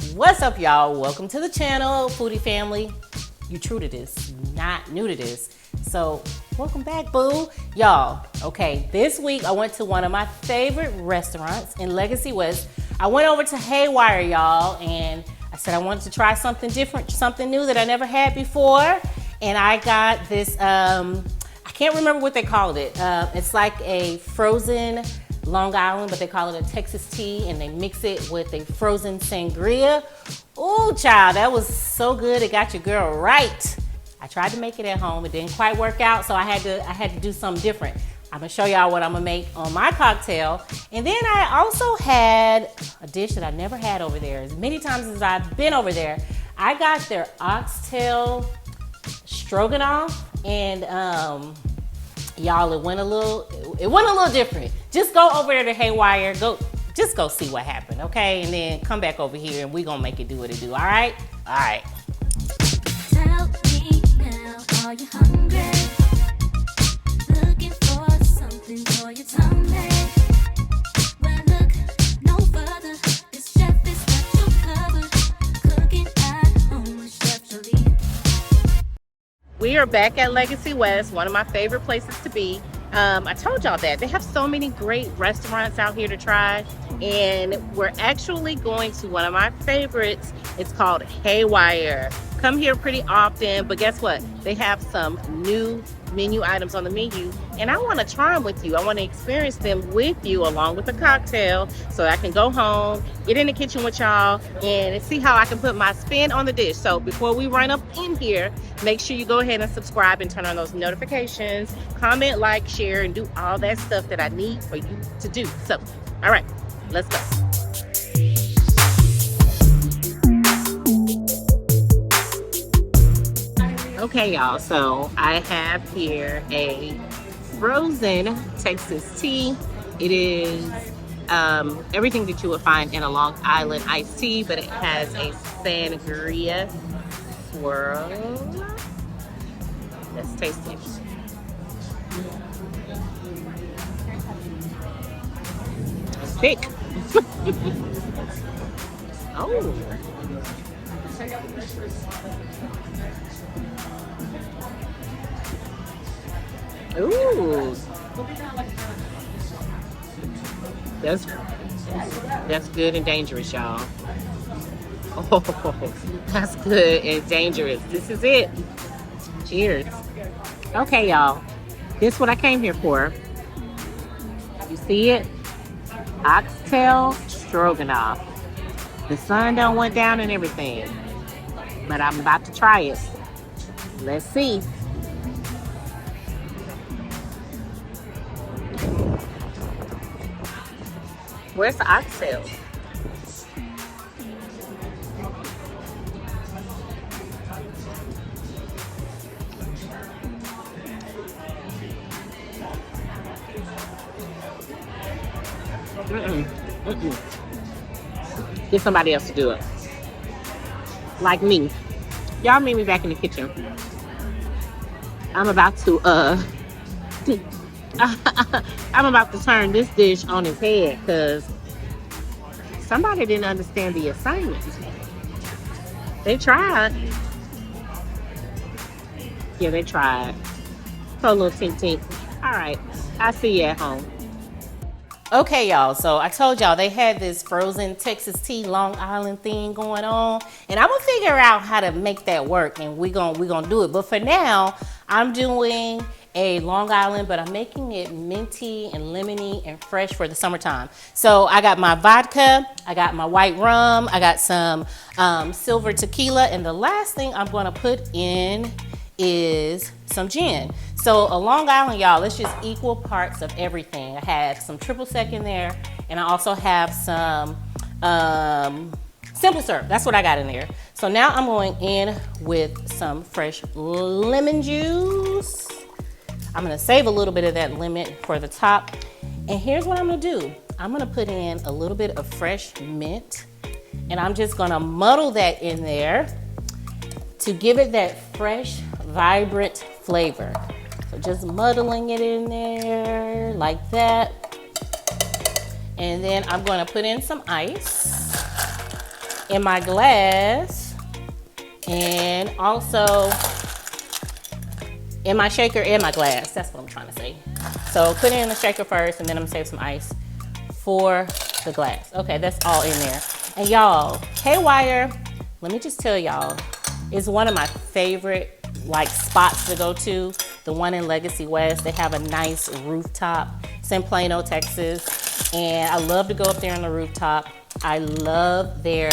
What's up, y'all? Welcome to the channel, Foodie Family. You true to this, not new to this. So welcome back, boo. Y'all, okay, this week I went to one of my favorite restaurants in Legacy West. I went over to Haywire, y'all, and I said I wanted to try something different, something new that I never had before. And I got this, I can't remember what they called it. It's like a frozen Long Island, but they call it a Texas tea, and they mix it with a frozen sangria. Ooh, child, that was so good. It got your girl right. I tried to make it at home. It didn't quite work out, so I had to do something different. I'm gonna show y'all what I'm gonna make on my cocktail. And then I also had a dish that I never had over there. As many times as I've been over there, I got their oxtail stroganoff, and y'all, it went a little different. Just go over there to Haywire, just go see what happened, okay? And then come back over here and we gonna make it do what it do, all right? All right. Tell me now, are you hungry? Looking for something for your tummy? Well, look no further. This chef is got you covered. Cooking at home with Chef Jolie. We are back at Legacy West, one of my favorite places to be. I told y'all that they have so many great restaurants out here to try, and we're actually going to one of my favorites. It's called Haywire. Come here pretty often, but guess what? They have some new menu items on the menu, and I want to try them with you. I want to experience them with you along with the cocktail, so I can go home, get in the kitchen with y'all, and see how I can put my spin on the dish. So before we run up in here, make sure you go ahead and subscribe and turn on those notifications, comment, like, share, and do all that stuff that I need for you to do. So, all right, let's go. Okay, y'all, so I have here a frozen Texas tea. It is everything that you would find in a Long Island iced tea, but it has a sangria swirl. Let's taste it. It's thick. Oh. Ooh, that's good and dangerous, y'all. Oh, that's good and dangerous. This is it. Cheers. Okay, y'all. This is what I came here for. You see it? Oxtail stroganoff. The sun done went down and everything, but I'm about to try it. Let's see. Where's the oxtail? Get somebody else to do it. Like me. Y'all meet me back in the kitchen. I'm about to I'm about to turn this dish on its head because somebody didn't understand the assignment. They tried. Yeah, they tried. So a little tink tink. All right, I'll see you at home. Okay, y'all, so I told y'all they had this frozen Texas tea Long Island thing going on, and I'm gonna figure out how to make that work, and we gonna do it. But for now, I'm doing a Long Island, but I'm making it minty and lemony and fresh for the summertime. So I got my vodka, I got my white rum, I got some silver tequila, and the last thing I'm gonna put in is some gin. So a Long Island, y'all, it's just equal parts of everything. I have some triple sec in there, and I also have some simple syrup. That's what I got in there. So now I'm going in with some fresh lemon juice. I'm gonna save a little bit of that lemon for the top. And here's what I'm gonna do. I'm gonna put in a little bit of fresh mint, and I'm just gonna muddle that in there to give it that fresh, vibrant flavor. So just muddling it in there like that. And then I'm gonna put in some ice. in my glass and also in my shaker and my glass. That's what I'm trying to say. So put it in the shaker first, and then I'm gonna save some ice for the glass. Okay, that's all in there. And y'all, Haywire, let me just tell y'all, is one of my favorite like spots to go to. The one in Legacy West. They have a nice rooftop. It's in Plano, Texas. And I love to go up there on the rooftop. I love their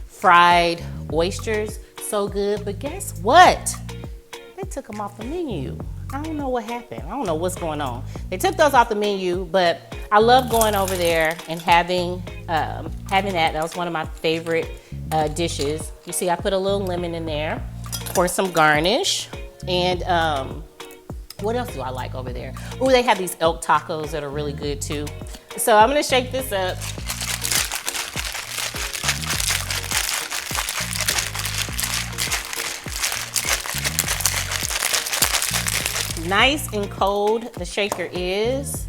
fried oysters. So good. But guess what? They took them off the menu. I don't know what happened. I don't know what's going on. They took those off the menu, but I love going over there and having that. That was one of my favorite dishes. You see, I put a little lemon in there for some garnish. And what else do I like over there? Oh, they have these elk tacos that are really good too. So I'm gonna shake this up. Nice and cold the shaker is.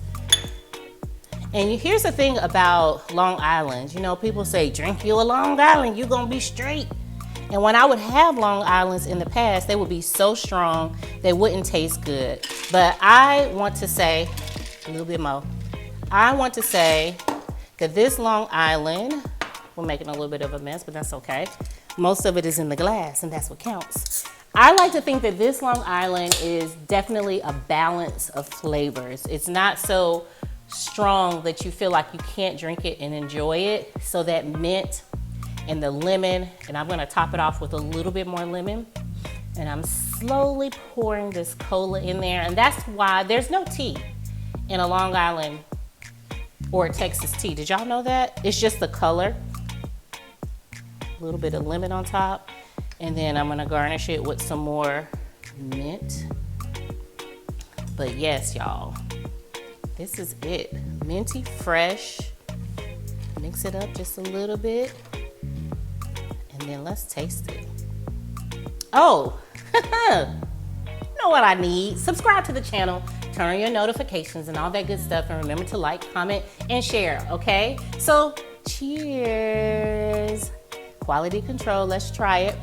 And here's the thing about Long Island. You know, people say, drink you a Long Island, you're gonna be straight. And when I would have Long Islands in the past, they would be so strong, they wouldn't taste good. But I want to say, a little bit more, I want to say that this Long Island, we're making a little bit of a mess, but that's okay. Most of it is in the glass, and that's what counts. I like to think that this Long Island is definitely a balance of flavors. It's not so strong that you feel like you can't drink it and enjoy it. So that mint and the lemon, and I'm gonna top it off with a little bit more lemon. And I'm slowly pouring this cola in there. And that's why there's no tea in a Long Island or a Texas tea. Did y'all know that? It's just the color. A little bit of lemon on top. And then I'm gonna garnish it with some more mint. But yes, y'all, this is it. Minty fresh. Mix it up just a little bit. And then let's taste it. Oh, you know what I need? Subscribe to the channel, turn on your notifications and all that good stuff. And remember to like, comment, and share, okay? So cheers. Quality control, let's try it.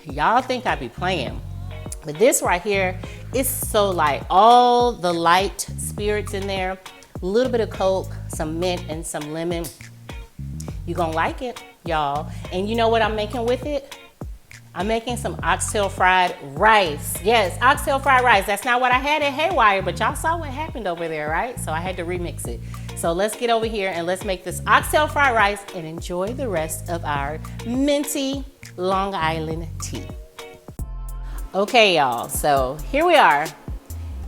Y'all think I be playing, but this right here is so light. All the light spirits in there, a little bit of Coke, some mint, and some lemon. You're gonna like it, y'all. And you know what I'm making with it? I'm making some oxtail fried rice. Yes, oxtail fried rice. That's not what I had at Haywire, but y'all saw what happened over there, right? So I had to remix it. So let's get over here and let's make this oxtail fried rice and enjoy the rest of our minty Long Island tea. Okay, y'all, so here we are.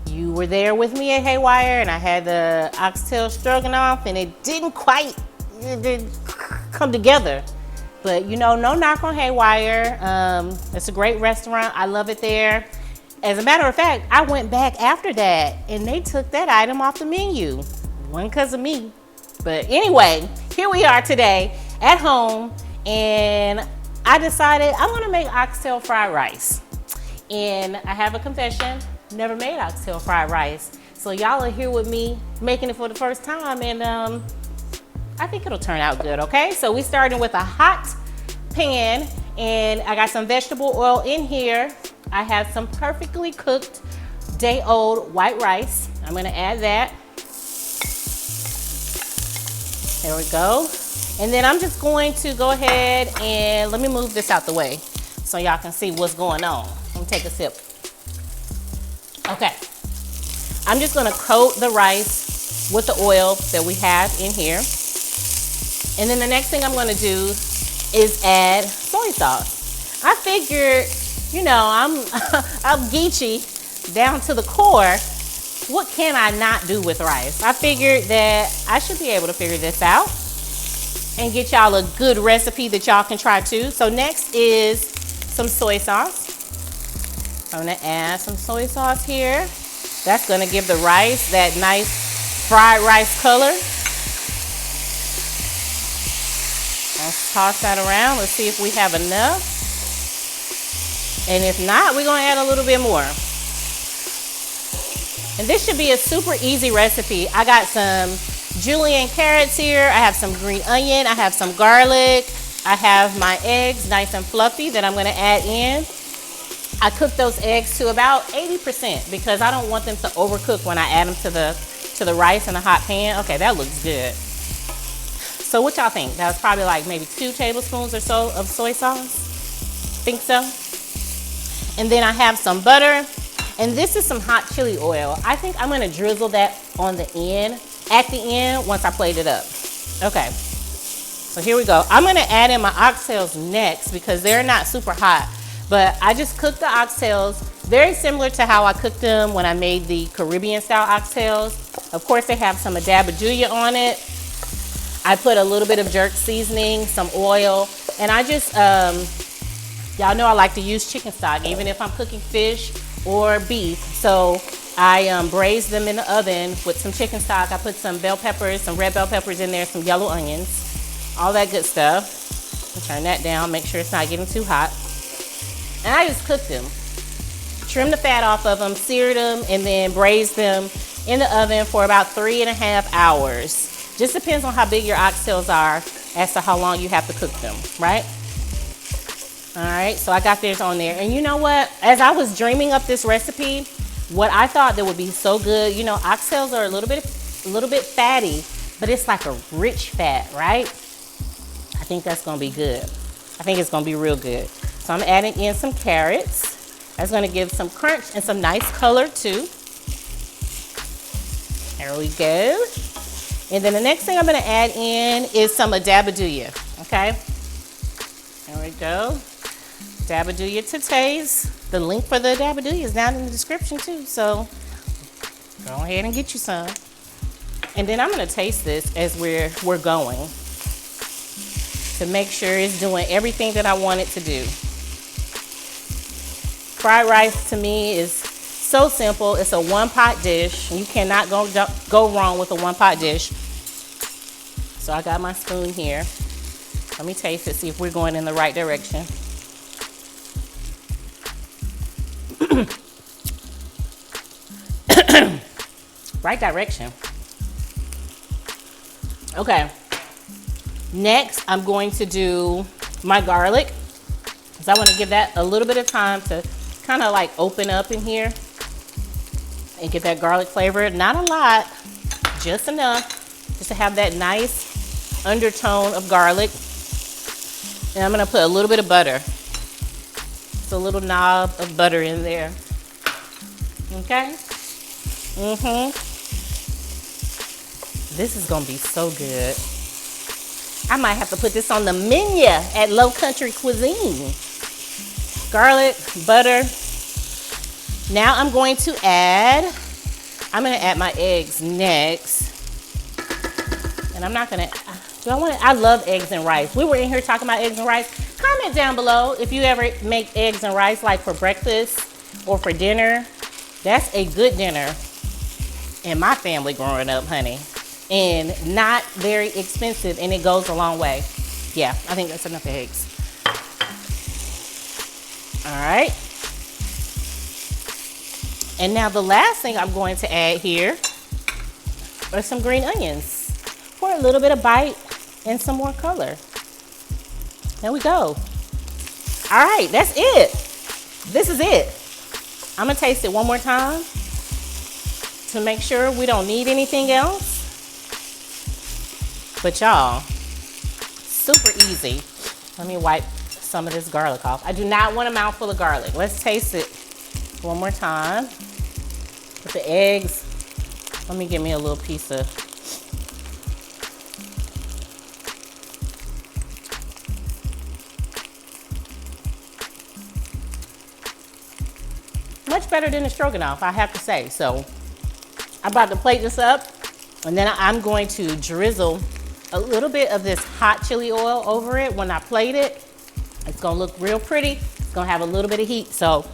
You were there with me at Haywire, and I had the oxtail stroganoff, and it didn't come together. But you know, no knock on Haywire. It's a great restaurant. I love it there. As a matter of fact, I went back after that, and they took that item off the menu. Wasn't because of me. But anyway, here we are today at home, and I decided I'm gonna make oxtail fried rice. And I have a confession, never made oxtail fried rice. So y'all are here with me making it for the first time, and I think it'll turn out good, okay? So we starting with a hot pan, and I got some vegetable oil in here. I have some perfectly cooked day-old white rice. I'm gonna add that. There we go. And then I'm just going to go ahead and let me move this out the way so y'all can see what's going on. Let me take a sip. Okay. I'm just gonna coat the rice with the oil that we have in here. And then the next thing I'm gonna do is add soy sauce. I figured, you know, I'm geeky down to the core. What can I not do with rice? I figured that I should be able to figure this out and get y'all a good recipe that y'all can try too. So next is some soy sauce. I'm gonna add some soy sauce here. That's gonna give the rice that nice fried rice color. Let's toss that around. Let's see if we have enough. And if not, we're gonna add a little bit more. And this should be a super easy recipe. I got some julienne carrots here. I have some green onion. I have some garlic. I have my eggs nice and fluffy that I'm gonna add in. I cook those eggs to about 80% because I don't want them to overcook when I add them to the rice in a hot pan. Okay, that looks good. So what y'all think? That was probably like maybe 2 tablespoons or so of soy sauce. Think so? And then I have some butter. And this is some hot chili oil. I think I'm gonna drizzle that on the end, at the end, once I plate it up. Okay, so here we go. I'm gonna add in my oxtails next because they're not super hot. But I just cooked the oxtails very similar to how I cooked them when I made the Caribbean style oxtails. Of course, they have some adabajuya on it. I put a little bit of jerk seasoning, some oil, and I just, y'all know I like to use chicken stock, even if I'm cooking fish or beef. So I braised them in the oven with some chicken stock. I put some bell peppers, some red bell peppers in there, some yellow onions, all that good stuff. Turn that down, make sure it's not getting too hot. And I just cooked them. Trimmed the fat off of them, seared them, and then braised them in the oven for about 3.5 hours. Just depends on how big your oxtails are as to how long you have to cook them, right? All right, so I got theirs on there. And you know what? As I was dreaming up this recipe, what I thought that would be so good, you know, oxtails are a little bit fatty, but it's like a rich fat, right? I think that's gonna be good. I think it's gonna be real good. So I'm adding in some carrots. That's gonna give some crunch and some nice color too. There we go. And then the next thing I'm gonna add in is some adabajuya, okay? There we go. Adabajuya to taste. The link for the adabajuya is down in the description too, so go ahead and get you some. And then I'm gonna taste this as we're going to make sure it's doing everything that I want it to do. Fried rice to me is so simple. It's a one-pot dish. You cannot go wrong with a one-pot dish. So I got my spoon here. Let me taste it, see if we're going in the right direction. Right direction. Okay. Next, I'm going to do my garlic, because I want to give that a little bit of time to kind of like open up in here and get that garlic flavor. Not a lot, just enough, just to have that nice undertone of garlic. And I'm gonna put a little bit of butter. Just a little knob of butter in there. Okay? This is gonna be so good. I might have to put this on the menu at Low Country Cuisine. Garlic, butter. Now I'm going to add my eggs next. And I'm not gonna, I love eggs and rice. We were in here talking about eggs and rice. Comment down below if you ever make eggs and rice like for breakfast or for dinner. That's a good dinner in my family growing up, honey. And not very expensive, and it goes a long way. Yeah, I think that's enough eggs. All right. And now the last thing I'm going to add here are some green onions for a little bit of bite and some more color. There we go. All right, that's it. This is it. I'm gonna taste it one more time to make sure we don't need anything else. But y'all, super easy. Let me wipe some of this garlic off. I do not want a mouthful of garlic. Let's taste it one more time. With the eggs, let me give me a little piece of. Much better than the stroganoff, I have to say. So I'm about to plate this up, and then I'm going to drizzle a little bit of this hot chili oil over it when I plate it. It's gonna look real pretty. It's gonna have a little bit of heat. So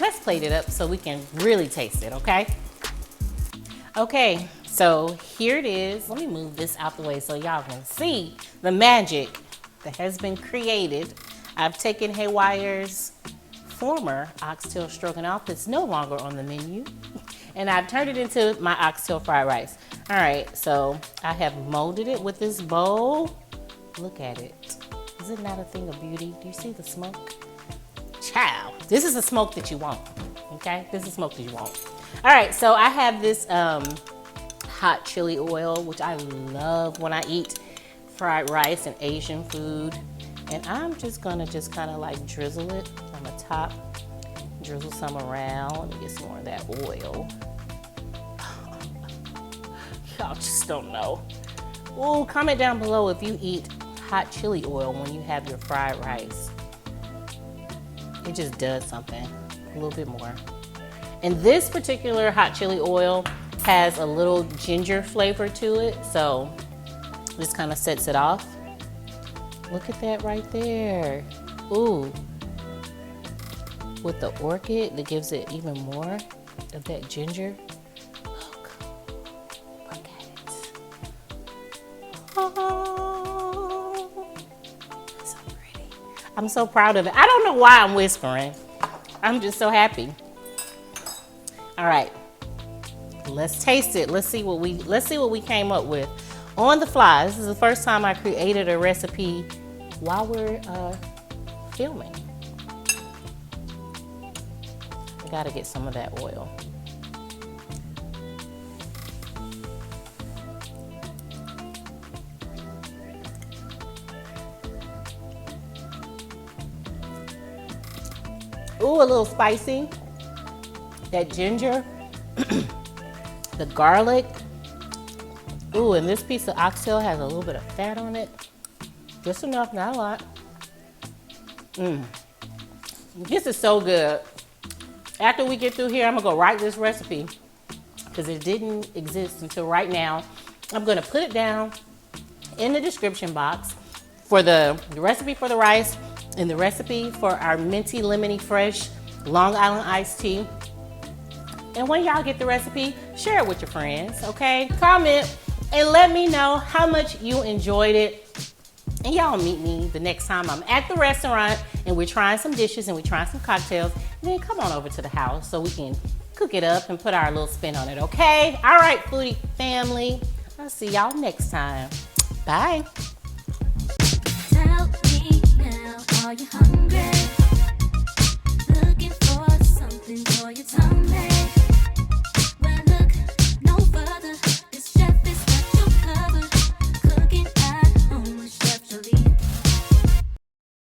let's plate it up so we can really taste it, okay? Okay, so here it is. Let me move this out the way so y'all can see the magic that has been created. I've taken Haywire's former oxtail stroganoff that's no longer on the menu, And I've turned it into my oxtail fried rice. All right, so I have molded it with this bowl. Look at it. Is it not a thing of beauty? Do you see the smoke? Child, this is the smoke that you want, okay? This is smoke that you want. All right, so I have this hot chili oil, which I love when I eat fried rice and Asian food. And I'm just gonna kind of like drizzle it on the top. Drizzle some around. Let me get some more of that oil. Y'all just don't know. Ooh, comment down below if you eat hot chili oil when you have your fried rice. It just does something, a little bit more. And this particular hot chili oil has a little ginger flavor to it, so this kind of sets it off. Look at that right there. Ooh. With the orchid, that gives it even more of that ginger. Look at it. Oh, it's so pretty. I'm so proud of it. I don't know why I'm whispering. I'm just so happy. All right, let's taste it. Let's see what we came up with on the fly. This is the first time I created a recipe while we're filming. I gotta get some of that oil. Ooh, a little spicy. That ginger, the garlic. Ooh, and this piece of oxtail has a little bit of fat on it. Just enough, not a lot. This is so good. After we get through here, I'm gonna go write this recipe because it didn't exist until right now. I'm gonna put it down in the description box for the recipe for the rice and the recipe for our minty lemony fresh Long Island iced tea. And when y'all get the recipe, share it with your friends, okay? Comment and let me know how much you enjoyed it. And y'all meet me the next time I'm at the restaurant and we're trying some dishes and we're trying some cocktails. And then come on over to the house so we can cook it up and put our little spin on it, okay? All right, foodie family. I'll see y'all next time. Bye. Tell me now, are you hungry?